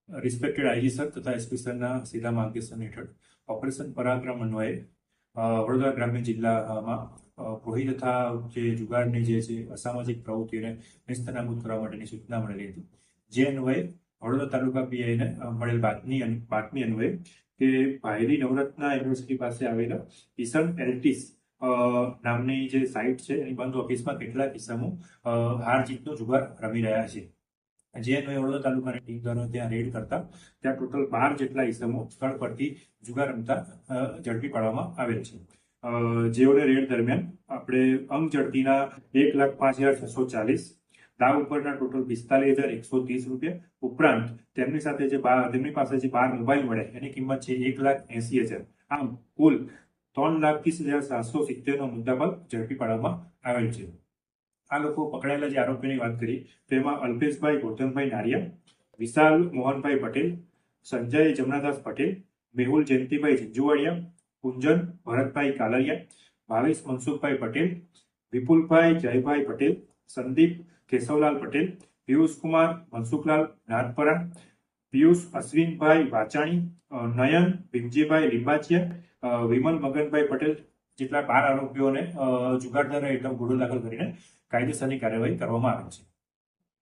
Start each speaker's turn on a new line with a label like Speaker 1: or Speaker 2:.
Speaker 1: Respected IG sir તથા SP સરના સીધા માર્ગદર્શન હેઠળ ઓપરેશન પરાક્રમ અન્વયે વડોદરા ગ્રામ્ય જિલ્લામાં પ્રોહી તથા જે જુગારની જે છે અસામાજિક પ્રવૃત્તિઓને નિસ્તનાબૂદ કરવા માટેની સૂચના મળેલી હતી. જે અન્વયે વડોદરા તાલુકા પીઆઈને મળેલ બાતમી અન્વયે કે ભાયરી નવરત્ના યુનિવર્સિટી પાસે આવેલા કિશન એલ્ટિસ નામની જે સાઇટ છે એની બંધ ઓફિસમાં કેટલાક કિસ્સામાં હાર જીતનો જુગાર રમી રહ્યા છે. જે અન્વયે વડોદરા તાલુકાની ટીમ દ્વારા ત્યાં રેડ કરતા ત્યાં ટોટલ 12 જેટલા ઇસમો સ્થળ પરથી જુગાર રમતા ઝડપી પાડવામાં આવેલ છે. જેઓને રેડ દરમિયાન આપણે અંક ઝડપીના 1,05,640, દાવ ઉપરના ટોટલ 45,130 રૂપિયા ઉપરાંત તેમની સાથે તેમની પાસે જે 12 મોબાઈલ મળ્યા એની કિંમત છે 1,80,000. આમ કુલ 3,30,770 નો મુદ્દામાલ ઝડપી પાડવામાં આવેલ છે. આ લોકો પકડાયેલા જે આરોપીની વાત કરી તેમાં અલ્પેશભાઈ ગૌતમભાઈ નારિયા, વિશાલ મોહનભાઈ પટેલ, સંજય જમનાદાસ પટેલ, મેહુલ જયંતિભાઈ ઝીંઝુવાડિયા, કુંજન ભરતભાઈ કાલરિયા, ભાવેશ મનસુખભાઈ પટેલ, વિપુલભાઈ જયભાઈ પટેલ, સંદીપ કેશવલાલ પટેલ, પિયુષકુમાર મનસુખલાલ નાથપરા, પિયુષ અશ્વિનભાઈ વાચાણી, નયન ભીમજીભાઈ લીંબાચિયા, વિમલ મગનભાઈ પટેલ જેટલા 12 આરોપીઓને જુગારદાર હેઠળ ગુનો દાખલ કરીને કાયદેસરની કાર્યવાહી કરવામાં આવી છે.